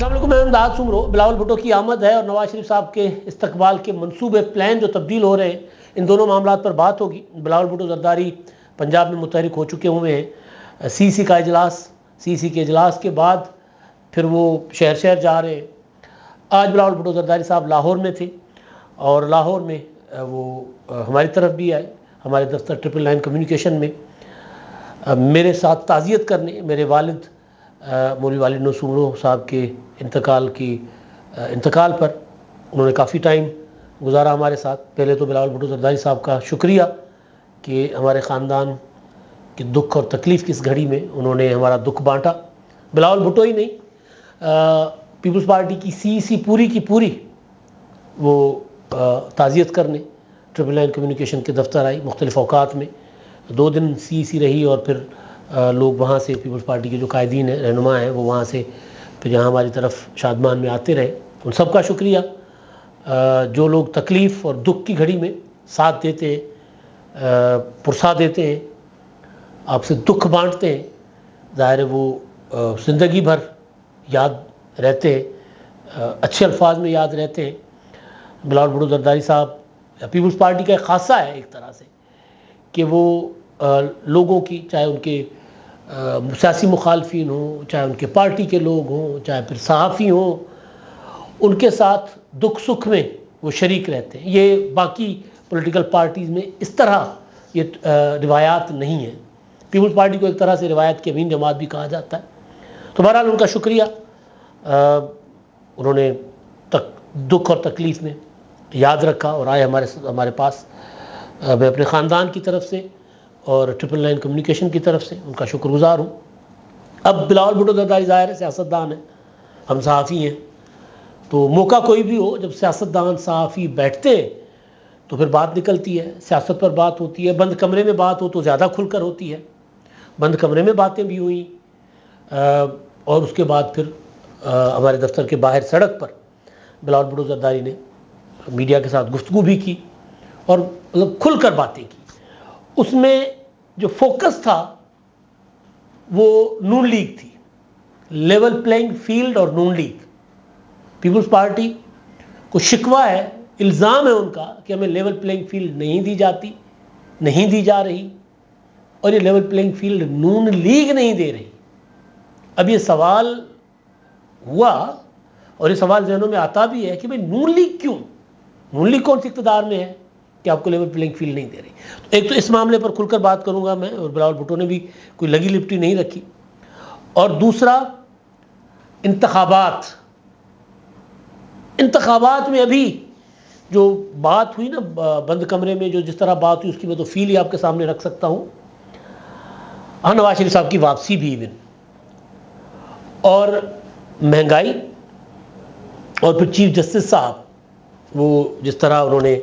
السلام علیکم، میں امداد سمرو۔ بلاول بھٹو کی آمد ہے اور نواز شریف صاحب کے استقبال کے منصوبے پلان جو تبدیل ہو رہے ہیں، ان دونوں معاملات پر بات ہوگی۔ بلاول بھٹو زرداری پنجاب میں متحرک ہو چکے ہوئے ہیں۔ سی سی کا اجلاس، سی سی کے اجلاس کے بعد پھر وہ شہر شہر جا رہے ہیں۔ آج بلاول بھٹو زرداری صاحب لاہور میں تھے اور لاہور میں وہ ہماری طرف بھی آئے، ہمارے دفتر 999 کمیونیکیشن میں میرے ساتھ تعزیت کرنے، میرے والد مولوی والد نور سمرو صاحب کے انتقال پر انہوں نے کافی ٹائم گزارا ہمارے ساتھ۔ پہلے تو بلاول بھٹو زرداری صاحب کا شکریہ کہ ہمارے خاندان کے دکھ اور تکلیف کی اس گھڑی میں انہوں نے ہمارا دکھ بانٹا۔ بلاول بھٹو ہی نہیں، پیپلز پارٹی کی سی پوری کی پوری وہ تعزیت کرنے 999 کمیونیکیشن کے دفتر آئی مختلف اوقات میں۔ 2 دن سی رہی اور پھر لوگ وہاں سے پیپلز پارٹی کے جو قائدین ہیں، رہنما ہیں، وہ وہاں سے پھر یہاں ہماری طرف شادمان میں آتے رہے۔ ان سب کا شکریہ جو لوگ تکلیف اور دکھ کی گھڑی میں ساتھ دیتے ہیں، پرسا دیتے ہیں، آپ سے دکھ بانٹتے ہیں۔ ظاہر ہے وہ زندگی بھر یاد رہتے ہیں، اچھے الفاظ میں یاد رہتے ہیں۔ بلاول بھٹو زرداری صاحب پیپلز پارٹی کا ایک خاصہ ہے ایک طرح سے کہ وہ لوگوں کی، چاہے ان کے سیاسی مخالفین ہوں، چاہے ان کے پارٹی کے لوگ ہوں، چاہے پھر صحافی ہوں، ان کے ساتھ دکھ سکھ میں وہ شریک رہتے ہیں۔ یہ باقی پولیٹیکل پارٹیز میں اس طرح یہ روایات نہیں ہیں۔ پیپلز پارٹی کو ایک طرح سے روایت کی امین جماعت بھی کہا جاتا ہے۔ تو بہرحال ان کا شکریہ، انہوں نے دکھ اور تکلیف میں یاد رکھا اور آئے ہمارے پاس۔ میں اپنے خاندان کی طرف سے اور 999 کمیونیکیشن کی طرف سے ان کا شکر گزار ہوں۔ اب بلاول بھٹو زرداری ظاہر ہے سیاستدان ہیں، ہم صحافی ہیں، تو موقع کوئی بھی ہو جب سیاستدان صحافی بیٹھتے ہیں تو پھر بات نکلتی ہے، سیاست پر بات ہوتی ہے۔ بند کمرے میں بات ہو تو زیادہ کھل کر ہوتی ہے۔ بند کمرے میں باتیں بھی ہوئیں اور اس کے بعد پھر ہمارے دفتر کے باہر سڑک پر بلاول بھٹو زرداری نے میڈیا کے ساتھ گفتگو بھی کی اور مطلب کھل کر باتیں کی۔ اس میں جو فوکس تھا وہ نون لیگ تھی، لیول پلینگ فیلڈ اور نون لیگ۔ پیپلز پارٹی کو شکوہ ہے، الزام ہے ان کا کہ ہمیں لیول پلینگ فیلڈ نہیں دی جاتی، نہیں دی جا رہی، اور یہ لیول پلینگ فیلڈ نون لیگ نہیں دے رہی۔ اب یہ سوال ہوا اور یہ سوال ذہنوں میں آتا بھی ہے کہ بھئی نون لیگ کیوں؟ نون لیگ کون سی اقتدار میں ہے کہ آپ کو لیول پلینگ فیلڈ نہیں دے رہی؟ ایک تو اس معاملے پر کھل کر بات کروں گا میں، اور بلاول بھٹو نے بھی کوئی لگی لپٹی نہیں رکھی۔ اور دوسرا انتخابات میں ابھی جو بات ہوئی نا بند کمرے میں، جو جس طرح بات ہوئی اس کی میں تو فیل ہی آپ کے سامنے رکھ سکتا ہوں۔ نواز شریف صاحب کی واپسی بھی ایون، اور مہنگائی، اور پھر چیف جسٹس صاحب وہ جس طرح انہوں نے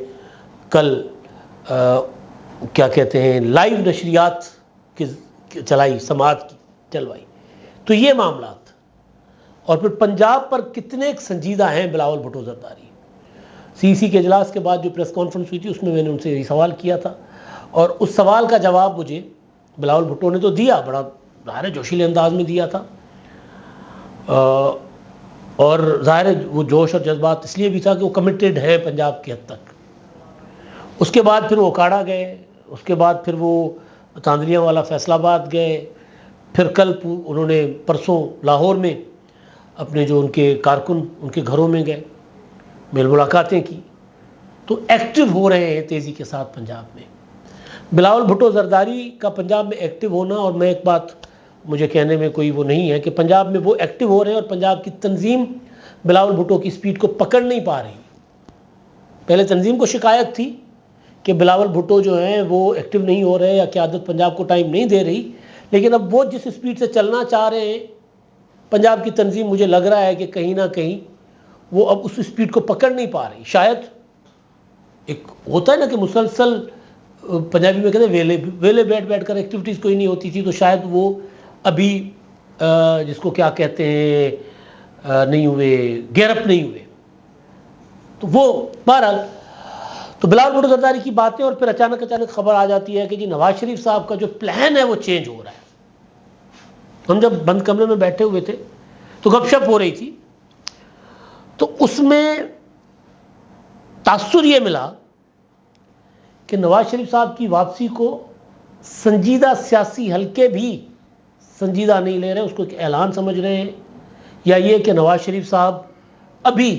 کل کیا کہتے ہیں لائیو نشریات کی چلائی، سماعت کی چلوائی، تو یہ معاملات، اور پھر پنجاب پر کتنے سنجیدہ ہیں بلاول بھٹو زرداری۔ سی کے اجلاس کے بعد جو پریس کانفرنس ہوئی تھی اس میں نے ان سے یہی سوال کیا تھا، اور اس سوال کا جواب مجھے بلاول بھٹو نے تو دیا، بڑا ظاہر ہے جوشیلے انداز میں دیا تھا، اور ظاہر ہے وہ جوش اور جذبات اس لیے بھی تھا کہ وہ کمیٹڈ ہے پنجاب کی حد تک۔ اس کے بعد پھر وہ اکاڑا گئے، اس کے بعد پھر وہ تاندلیاں والا فیصل آباد گئے، پھر کل انہوں نے پرسوں لاہور میں اپنے جو ان کے کارکن ان کے گھروں میں گئے، میل ملاقاتیں کی، تو ایکٹیو ہو رہے ہیں تیزی کے ساتھ پنجاب میں۔ بلاول بھٹو زرداری کا پنجاب میں ایکٹیو ہونا، اور میں ایک بات مجھے کہنے میں کوئی وہ نہیں ہے کہ پنجاب میں وہ ایکٹیو ہو رہے ہیں اور پنجاب کی تنظیم بلاول بھٹو کی سپیڈ کو پکڑ نہیں پا رہی۔ پہلے تنظیم کو شکایت تھی کہ بلاول بھٹو جو ہیں وہ ایکٹیو نہیں ہو رہے یا قیادت پنجاب کو ٹائم نہیں دے رہی، لیکن اب وہ جس سپیڈ سے چلنا چاہ رہے ہیں پنجاب کی تنظیم، مجھے لگ رہا ہے کہ کہیں نہ کہیں وہ اب اس سپیڈ کو پکڑ نہیں پا رہی۔ شاید ایک ہوتا ہے نا کہ مسلسل پنجابی میں کہتے ہیں ویلے بیٹھ کر ایکٹیویٹیز کوئی نہیں ہوتی تھی، تو شاید وہ ابھی جس کو کیا کہتے ہیں نہیں ہوئے، گیئر اپ نہیں ہوئے، تو وہ بہرحال تو بلاول بھٹو زرداری کی باتیں، اور پھر اچانک خبر آ جاتی ہے کہ جی نواز شریف صاحب کا جو پلان ہے وہ چینج ہو رہا ہے۔ ہم جب بند کمرے میں بیٹھے ہوئے تھے تو گپ شپ ہو رہی تھی، تو اس میں تاثر یہ ملا کہ نواز شریف صاحب کی واپسی کو سنجیدہ سیاسی حلقے بھی سنجیدہ نہیں لے رہے، اس کو ایک اعلان سمجھ رہے ہیں، یا یہ کہ نواز شریف صاحب ابھی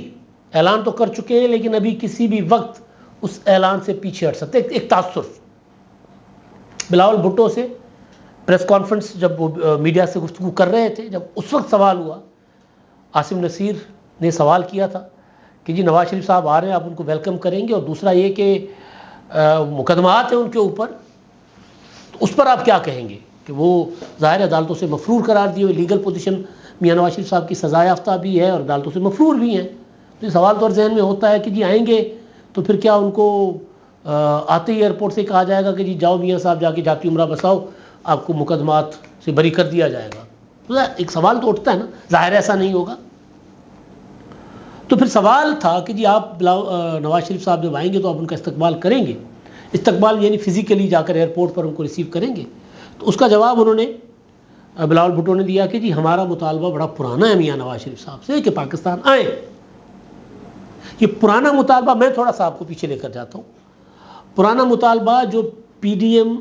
اعلان تو کر چکے ہیں لیکن ابھی کسی بھی وقت اس اعلان سے پیچھے ہٹ سکتے ہیں۔ ایک تاثر بلاول بھٹو سے پریس کانفرنس جب وہ میڈیا سے گفتگو کر رہے تھے، جب اس وقت سوال ہوا، عاصم نصیر نے سوال کیا تھا کہ جی نواز شریف صاحب آ رہے ہیں، آپ ان کو ویلکم کریں گے، اور دوسرا یہ کہ مقدمات ہیں ان کے اوپر، تو اس پر آپ کیا کہیں گے کہ وہ ظاہر عدالتوں سے مفرور قرار دیے ہوئے لیگل پوزیشن میاں نواز شریف صاحب کی سزا یافتہ بھی ہے اور عدالتوں سے مفرور بھی ہیں، تو یہ سوال طور ذہن میں ہوتا ہے کہ جی آئیں گے تو پھر کیا ان کو آتے ہی ایئرپورٹ سے کہا جائے گا کہ جی جاؤ میاں صاحب جا کے جاتی عمرہ بساؤ، آپ کو مقدمات سے بری کر دیا جائے گا؟ تو ایک سوال تو اٹھتا ہے نا، ظاہر ایسا نہیں ہوگا۔ تو پھر سوال تھا کہ جی آپ نواز شریف صاحب جب آئیں گے تو آپ ان کا استقبال کریں گے، استقبال یعنی فزیکلی جا کر ایئرپورٹ پر ان کو ریسیو کریں گے؟ تو اس کا جواب انہوں نے بلاول بھٹو نے دیا کہ جی ہمارا مطالبہ بڑا پرانا ہے میاں نواز شریف صاحب سے کہ پاکستان آئیں۔ یہ پرانا مطالبہ میں تھوڑا سا آپ کو پیچھے لے کر جاتا ہوں۔ پرانا مطالبہ جو پی ڈی ایم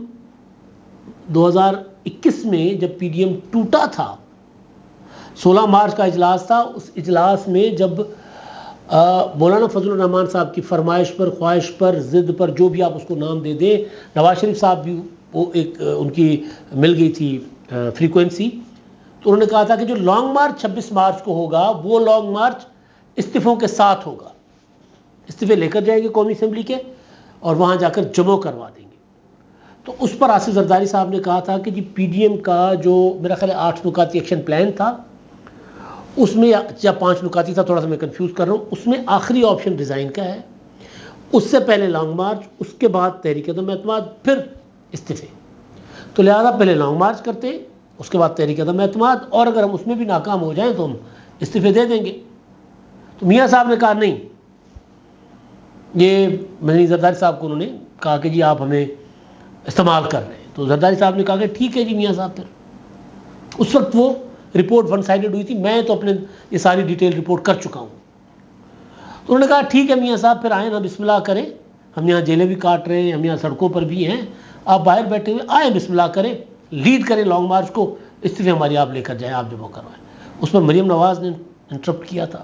2021 میں جب پی ڈی ایم ٹوٹا تھا، 16 مارچ کا اجلاس تھا، اس اجلاس میں جب مولانا فضل الرحمان صاحب کی فرمائش پر، خواہش پر، ضد پر، جو بھی آپ اس کو نام دے دیں، نواز شریف صاحب بھی وہ ایک ان کی مل گئی تھی فریکوینسی، تو انہوں نے کہا تھا کہ جو لانگ مارچ 26 مارچ کو ہوگا وہ لانگ مارچ استعفوں کے ساتھ ہوگا، استعفے لے کر جائیں گے قومی اسمبلی کے اور وہاں جا کر جمع کروا دیں گے۔ تو اس پر آصف زرداری صاحب نے کہا تھا کہ جی پی ڈی ایم کا جو میرا خیال 8 نکاتی ایکشن پلان تھا، اس میں یا 5 نکاتی تھا، تھوڑا سا میں کنفیوز کر رہا ہوں، اس میں آخری آپشن ڈیزائن کا ہے، اس سے پہلے لانگ مارچ، اس کے بعد تحریک عدم اعتماد، پھر استعفے۔ تو لہذا پہلے لانگ مارچ کرتے، اس کے بعد تحریک عدم اعتماد، اور اگر ہم اس میں بھی ناکام ہو جائیں تو ہم استعفے دے دیں گے۔ تو میاں صاحب نے کہا نہیں، یہ مدنی زرداری صاحب کو انہوں نے کہا کہ جی آپ ہمیں استعمال کر رہے ہیں۔ تو زرداری صاحب نے کہا کہ ٹھیک ہے جی میاں صاحب، پھر اس وقت وہ رپورٹ ون سائیڈڈ ہوئی تھی، میں تو اپنے یہ ساری ڈیٹیل رپورٹ کر چکا ہوں۔ تو انہوں نے کہا ٹھیک ہے میاں صاحب، پھر آئیں نا، بسم اللہ کریں، ہم یہاں جیلیں بھی کاٹ رہے ہیں، ہم یہاں سڑکوں پر بھی ہیں، آپ باہر بیٹھے ہوئے آئیں، بسم اللہ کریں، لیڈ کریں لانگ مارچ کو، استعفے ہماری آپ لے کر جائیں، آپ جمع کروائیں۔ اس پر مریم نواز نے انٹرپٹ کیا تھا،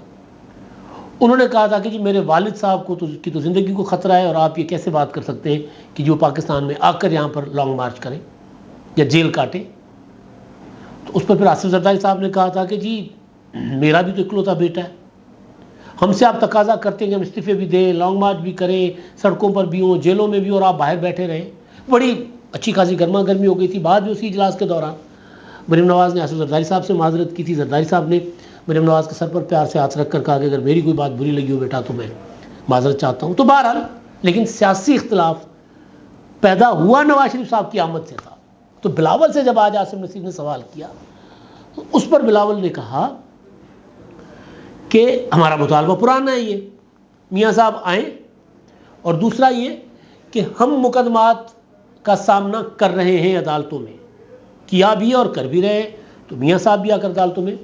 انہوں نے کہا تھا کہ جی میرے والد صاحب کو کی تو زندگی کو خطرہ ہے، اور آپ یہ کیسے بات کر سکتے ہیں کہ جو پاکستان میں آ کر یہاں پر لانگ مارچ کریں یا جیل کاٹیں۔ تو اس پر پھر آصف زرداری صاحب نے کہا تھا کہ جی میرا بھی تو اکلوتا بیٹا ہے، ہم سے آپ تقاضا کرتے ہیں کہ ہم استعفے بھی دیں، لانگ مارچ بھی کریں، سڑکوں پر بھی ہوں، جیلوں میں بھی، اور آپ باہر بیٹھے رہیں۔ بڑی اچھی خاصی گرما گرمی ہو گئی تھی۔ بعد میں اسی اجلاس کے دوران مریم نواز نے آصف زرداری صاحب سے معذرت کی تھی، زرداری صاحب نے مریم نواز کے سر پر پیار سے ہاتھ رکھ کر کہا کہ اگر میری کوئی بات بری لگی ہو بیٹا تو میں معذرت چاہتا ہوں۔ تو بہرحال لیکن سیاسی اختلاف پیدا ہوا نواز شریف صاحب کی آمد سے تھا۔ تو بلاول سے جب آج عاصم نصیر نے سوال کیا، تو اس پر بلاول نے کہا کہ ہمارا مطالبہ پرانا ہے، یہ میاں صاحب آئیں، اور دوسرا یہ کہ ہم مقدمات کا سامنا کر رہے ہیں عدالتوں میں، کیا بھی اور کر بھی رہے، تو میاں صاحب بھی آ کر عدالتوں میں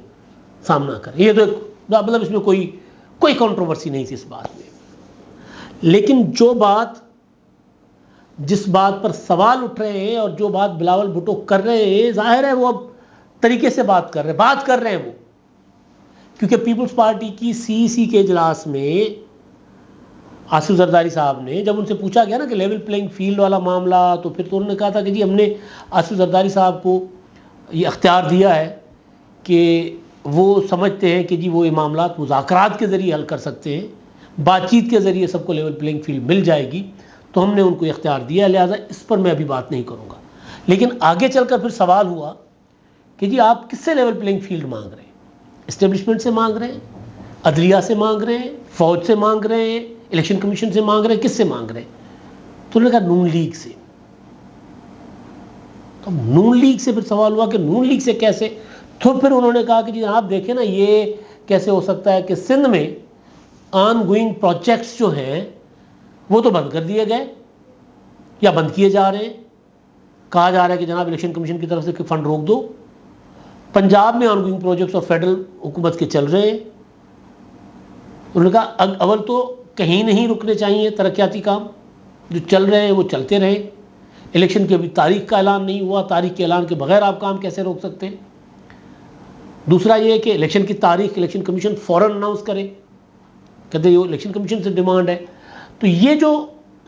سامنا کریں۔ یہ تو مطلب اس میں کوئی کنٹروورسی نہیں تھی اس بات میں۔ لیکن جو بات، جس بات پر سوال اٹھ رہے ہیں اور جو بات بلاول بھٹو کر رہے ہیں، ظاہر ہے وہ اب طریقے سے بات کر رہے ہیں وہ، کیونکہ پیپلز پارٹی کی سی سی کے اجلاس میں آصف زرداری صاحب نے جب ان سے پوچھا گیا نا کہ لیول پلینگ فیلڈ والا معاملہ، تو پھر تو انہوں نے کہا تھا کہ جی ہم نے آصف زرداری صاحب کو یہ اختیار دیا ہے کہ وہ سمجھتے ہیں کہ جی وہ یہ معاملات مذاکرات کے ذریعے حل کر سکتے ہیں، بات چیت کے ذریعے سب کو لیول پلینگ فیلڈ مل جائے گی، تو ہم نے ان کو اختیار دیا ہے، لہٰذا اس پر میں ابھی بات نہیں کروں گا۔ لیکن آگے چل کر پھر سوال ہوا کہ جی آپ کس سے لیول پلینگ فیلڈ مانگ رہے ہیں؟ اسٹیبلشمنٹ سے مانگ رہے ہیں، عدلیہ سے مانگ رہے ہیں، فوج سے مانگ رہے ہیں، الیکشن کمیشن سے مانگ رہے ہیں، کس سے مانگ رہے ہیں؟ تو انہوں نے کہا نون لیگ سے۔ تو نون لیگ سے پھر سوال ہوا کہ نون لیگ سے کیسے؟ تو پھر انہوں نے کہا کہ جی آپ دیکھیں نا، یہ کیسے ہو سکتا ہے کہ سندھ میں آن گوئنگ پروجیکٹس جو ہیں وہ تو بند کر دیے گئے یا بند کیے جا رہے ہیں، کہا جا رہا ہے کہ جناب الیکشن کمیشن کی طرف سے کہ فنڈ روک دو۔ پنجاب میں آن گوئنگ پروجیکٹس اور فیڈرل حکومت کے چل رہے ہیں، انہوں نے کہا اول تو کہیں نہیں رکنے چاہیے ترقیاتی کام، جو چل رہے ہیں وہ چلتے رہیں، الیکشن کی ابھی تاریخ کا اعلان نہیں ہوا، تاریخ کے اعلان کے بغیر آپ کام کیسے روک سکتے ہیں؟ دوسرا یہ کہ الیکشن کی تاریخ الیکشن کمیشن فوراً اناؤنس کرے، کہتے ہیں یہ الیکشن کمیشن سے ڈیمانڈ ہے۔ تو یہ جو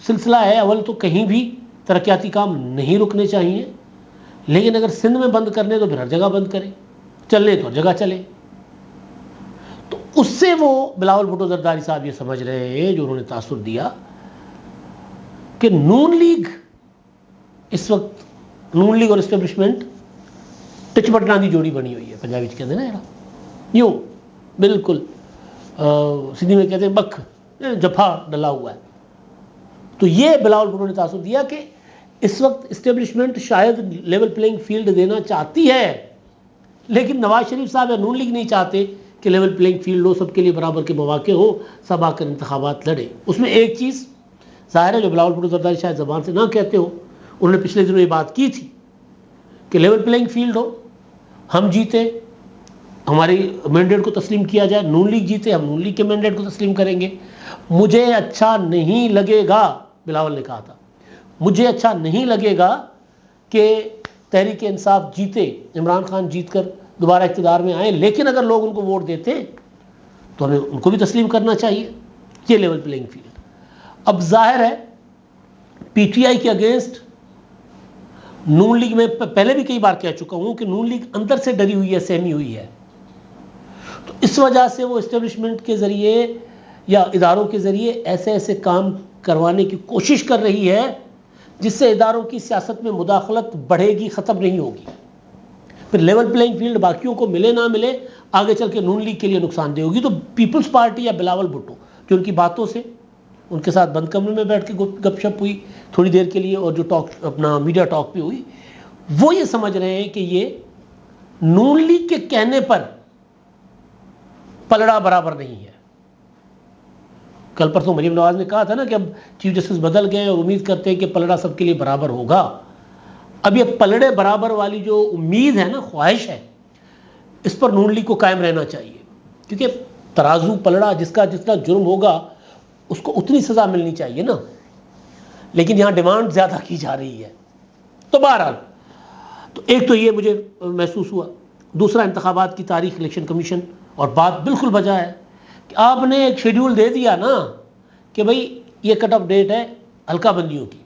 سلسلہ ہے، اول تو کہیں بھی ترقیاتی کام نہیں رکنے چاہیے، لیکن اگر سندھ میں بند کرنے تو پھر ہر جگہ بند کریں، چلنے تو ہر جگہ چلے۔ تو اس سے وہ بلاول بھٹو زرداری صاحب یہ سمجھ رہے ہیں، جو انہوں نے تاثر دیا، کہ نون لیگ اس وقت، نون لیگ اور اسٹیبلشمنٹ ٹچ بٹنا دی جوڑی بنی ہوئی ہے، پنجابی کہتے ہیں نا یوں بالکل، سندھی میں کہتے ہیں بکھ جفا ڈلا ہوا ہے۔ تو یہ بلاول بھٹو نے تاثر دیا کہ اس وقت اسٹیبلشمنٹ شاید لیول پلینگ فیلڈ دینا چاہتی ہے، لیکن نواز شریف صاحب یا نون لیگ نہیں چاہتے کہ لیول پلینگ فیلڈ ہو، سب کے لیے برابر کے مواقع ہو، سب آ کر انتخابات لڑے۔ اس میں ایک چیز ظاہر ہے جو بلاول بھٹو زرداری شاید زبان سے نہ کہتے ہو، انہوں نے پچھلے دنوں یہ بات کی تھی کہ لیول پلینگ فیلڈ ہو، ہم جیتے ہماری مینڈیٹ کو تسلیم کیا جائے، نون لیگ جیتے ہم نون لیگ کے مینڈیٹ کو تسلیم کریں گے۔ مجھے اچھا نہیں لگے گا، بلاول نے کہا تھا، مجھے اچھا نہیں لگے گا کہ تحریک انصاف جیتے، عمران خان جیت کر دوبارہ اقتدار میں آئیں، لیکن اگر لوگ ان کو ووٹ دیتے تو ہمیں ان کو بھی تسلیم کرنا چاہیے۔ یہ لیول پلینگ فیلڈ۔ اب ظاہر ہے پی ٹی آئی کے اگینسٹ نون لیگ میں پہلے بھی کئی بار کہہ چکا ہوں کہ نون لیگ اندر سے ڈری ہوئی ہے، سہمی ہوئی ہے، تو اس وجہ سے وہ اسٹیبلشمنٹ کے ذریعے یا اداروں کے ذریعے ایسے ایسے کام کروانے کی کوشش کر رہی ہے جس سے اداروں کی سیاست میں مداخلت بڑھے گی، ختم نہیں ہوگی۔ پھر لیول پلینگ فیلڈ باقیوں کو ملے نہ ملے، آگے چل کے نون لیگ کے لیے نقصان دہ ہوگی۔ تو پیپلز پارٹی یا بلاول بھٹو، جو ان کی باتوں سے، ان کے ساتھ بند کمرے میں بیٹھ کے گپ شپ ہوئی تھوڑی دیر کے لیے، اور جو ٹاک اپنا میڈیا ٹاک پہ ہوئی، وہ یہ سمجھ رہے ہیں کہ یہ نون لیگ کے کہنے پر پلڑا برابر نہیں ہے۔ کل پرسوں مریم نواز نے کہا تھا نا کہ اب چیف جسٹس بدل گئے اور امید کرتے ہیں کہ پلڑا سب کے لیے برابر ہوگا۔ اب یہ پلڑے برابر والی جو امید ہے نا، خواہش ہے، اس پر نون لیگ کو قائم رہنا چاہیے، کیونکہ ترازو پلڑا جس کا جتنا جرم ہوگا اس کو اتنی سزا ملنی چاہیے نا، لیکن یہاں ڈیمانڈ زیادہ کی جا رہی ہے۔ تو بہرحال، تو ایک تو یہ مجھے محسوس ہوا، دوسرا انتخابات کی تاریخ الیکشن کمیشن، اور بات بالکل بجا ہے کہ آپ نے ایک شیڈیول دے دیا نا کہ بھئی یہ کٹ آف ڈیٹ ہے حلقہ بندیوں کی،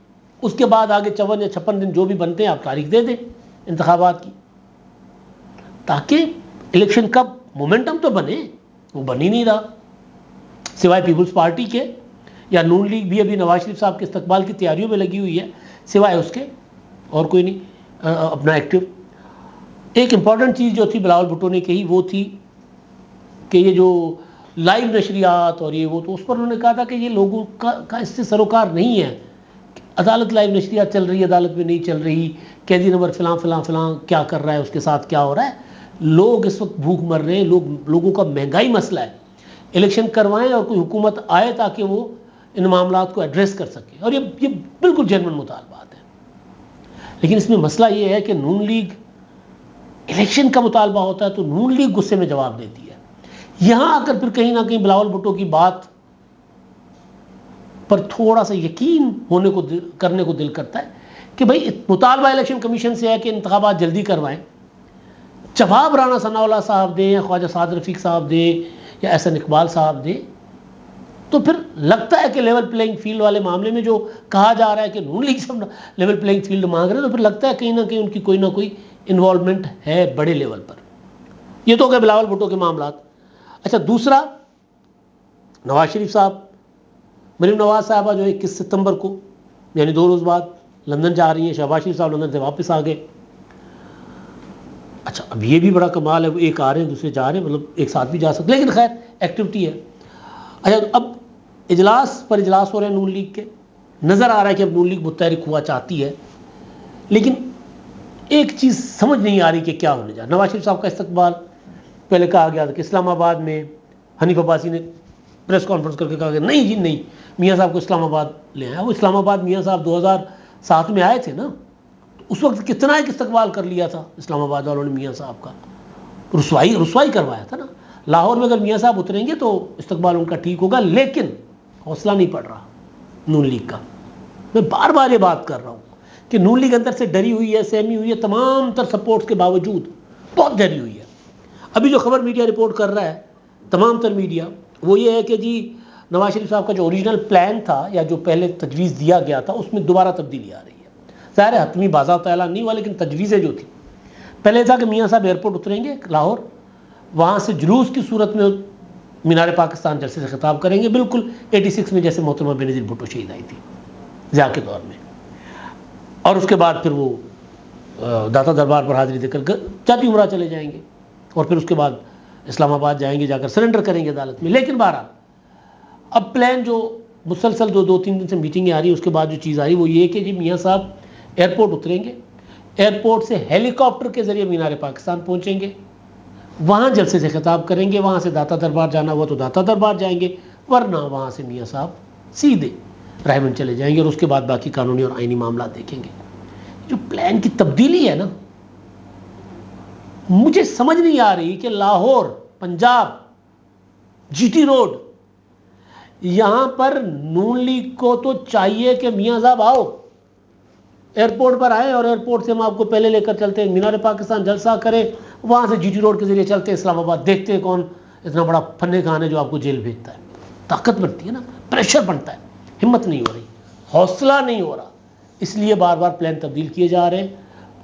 اس کے بعد آگے 54 یا 56 دن جو بھی بنتے ہیں آپ تاریخ دے دیں انتخابات کی، تاکہ الیکشن کا مومنٹم تو بنے۔ وہ بن ہی نہیں رہا، سوائے پیپلز پارٹی کے، یا نون لیگ بھی ابھی نواز شریف صاحب کے استقبال کی تیاریوں میں لگی ہوئی ہے، سوائے اس کے اور کوئی نہیں اپنا ایکٹیو۔ ایک امپورٹنٹ چیز جو تھی بلاول بھٹو نے کہی وہ تھی کہ یہ جو لائیو نشریات اور یہ وہ، تو اس پر انہوں نے کہا تھا کہ یہ لوگوں کا اس سے سروکار نہیں ہے، عدالت لائیو نشریات چل رہی ہے، عدالت میں نہیں چل رہی، قیدی نمبر فلاں فلاں فلاں کیا کر رہا ہے، اس کے ساتھ کیا ہو رہا ہے۔ لوگ اس وقت بھوک مر رہے ہیں، لوگوں کا مہنگائی مسئلہ ہے، الیکشن کروائیں اور کوئی حکومت آئے تاکہ وہ ان معاملات کو ایڈریس کر سکے، اور یہ بالکل جینوئن مطالبات ہیں۔ لیکن اس میں مسئلہ یہ ہے کہ نون لیگ الیکشن کا مطالبہ ہوتا ہے تو نون لیگ غصے میں جواب دیتی ہے، یہاں آ کر پھر کہیں نہ کہیں بلاول بھٹو کی بات پر تھوڑا سا یقین ہونے کو کرنے کو دل کرتا ہے کہ بھئی مطالبہ الیکشن کمیشن سے ہے کہ انتخابات جلدی کروائیں، جواب رانا ثناء اللہ صاحب دیں یا خواجہ سعد رفیق صاحب دیں یا احسن اقبال صاحب دیں، تو پھر لگتا ہے کہ لیول پلینگ فیلڈ والے معاملے میں جو کہا جا رہا ہے کہ نون لیگ سب لیول پلینگ فیلڈ مانگ رہے ہیں، تو پھر لگتا ہے کہیں نہ کہیں ان کی کوئی نہ کوئی انوالومنٹ ہے بڑے لیول پر۔ یہ تو ہو گئے بلاول بھٹو کے معاملات۔ اچھا، دوسرا نواز شریف صاحب، مریم نواز صاحبہ جو 21 ستمبر کو یعنی 2 روز بعد لندن جا رہی ہیں، شہباز شریف صاحب لندن سے واپس آ گئے۔ اچھا، اب یہ بھی بڑا کمال ہے، ایک آ رہے ہیں دوسرے جا رہے ہیں، مطلب ایک ساتھ بھی جا سکتے، لیکن خیر ایکٹیویٹی ہے۔ اچھا، اب اجلاس پر اجلاس ہو رہے ہیں نون لیگ کے، نظر آ رہا ہے کہ اب نون لیگ متحرک ہوا چاہتی ہے، لیکن ایک چیز سمجھ نہیں آ رہی کہ کیا ہونے جا رہا۔ نواز شریف صاحب کا استقبال پہلے کہا گیا تھا کہ اسلام آباد میں، حنیف عباسی نے پریس کانفرنس کر کے کہا کہ نہیں جی نہیں، میاں صاحب کو اسلام آباد لے آیا۔ وہ اسلام آباد میاں صاحب 2007 میں آئے تھے نا، تو اس وقت کتنا ایک استقبال کر لیا تھا اسلام آباد والوں نے میاں صاحب کا، رسوائی کروایا تھا نا۔ لاہور میں اگر میاں صاحب اتریں گے تو استقبال ان کا ٹھیک ہوگا، لیکن حوصلہ نہیں پڑ رہا نون لیگ کا. میں بار بار یہ بات کر رہا ہوں کہ نون لیگ اندر سے ڈری ہوئی ہے، سہمی ہوئی ہے، تمام تر سپورٹس کے باوجود بہت ڈری ہوئی ہے. ابھی جو خبر میڈیا رپورٹ کر رہا ہے، تمام تر میڈیا، وہ یہ ہے کہ جی نواز شریف صاحب کا جو اوریجنل پلان تھا یا جو پہلے تجویز دیا گیا تھا اس میں دوبارہ تبدیلی آ رہی ہے. ظاہر ہے حتمی باضابطہ اعلان نہیں ہوا، لیکن تجویزیں جو تھیں، پہلے تھا کہ میاں صاحب ایئرپورٹ اتریں گے لاہور، وہاں سے جلوس کی صورت میں مینار پاکستان جلسے سے خطاب کریں گے، بالکل 86 میں جیسے محترمہ بینظیر بھٹو شہید آئی تھی ضیاء کے دور میں. اور اس کے بعد پھر وہ داتا دربار پر حاضری دے کر جاتی عمرہ چلے جائیں گے، اور پھر اس کے بعد اسلام آباد جائیں گے، جا کر سرنڈر کریں گے عدالت میں. لیکن بہرحال اب پلان جو مسلسل دو تین دن سے میٹنگیں آ رہی ہیں، اس کے بعد جو چیز آ رہی وہ یہ کہ جی میاں صاحب ایئرپورٹ اتریں گے، ایئرپورٹ سے ہیلی کاپٹر کے ذریعے مینار پاکستان پہنچیں گے، وہاں جلسے سے خطاب کریں گے، وہاں سے داتا دربار جانا ہوا تو داتا دربار جائیں گے، ورنہ وہاں سے میاں صاحب سیدھے رائے چلے جائیں گے، اور اس کے بعد باقی قانونی اور آئینی معاملات دیکھیں گے. جو پلان کی تبدیلی ہے نا، مجھے سمجھ نہیں آ رہی کہ Lahore, Punjab, G T road, یہاں پر نون لیگ کو تو چاہیے کہ میاں صاحب آؤ، ایئرپورٹ پر آئیں، اور ایئرپورٹ سے ہم آپ کو پہلے لے کر چلتے ہیں مینار پاکستان، جلسہ کریں، وہاں سے جی ٹی روڈ کے ذریعے چلتے ہیں اسلام آباد، دیکھتے ہیں کون اتنا بڑا فن خان ہے جو آپ کو جیل بھیجتا ہے. طاقت بڑھتی ہے نا، پریشر بنتا ہے، ہمت نہیں ہو رہی، حوصلہ نہیں ہو رہا، اس لیے بار بار پلان تبدیل کیے جا رہے ہیں.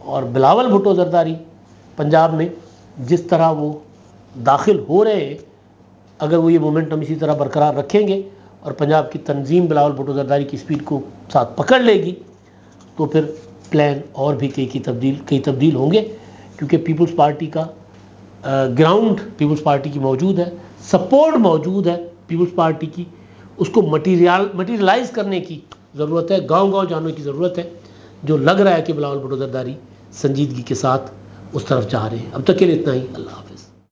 اور بلاول بھٹو زرداری پنجاب میں جس طرح وہ داخل ہو رہے ہیں، اگر وہ یہ مومنٹم اسی طرح برقرار رکھیں گے اور پنجاب کی تنظیم بلاول بھٹو زرداری کی سپیڈ کو ساتھ پکڑ لے گی، تو پھر پلان اور بھی کئی تبدیل ہوں گے. کیونکہ پیپلز پارٹی کا گراؤنڈ پیپلز پارٹی کی موجود ہے، سپورٹ موجود ہے پیپلز پارٹی کی، اس کو مٹیریلائز کرنے کی ضرورت ہے، گاؤں گاؤں جانے کی ضرورت ہے. جو لگ رہا ہے کہ بلاول بھٹو زرداری سنجیدگی کے ساتھ اس طرف جا رہے ہیں. اب تک کے لیے اتنا ہی. اللہ حافظ.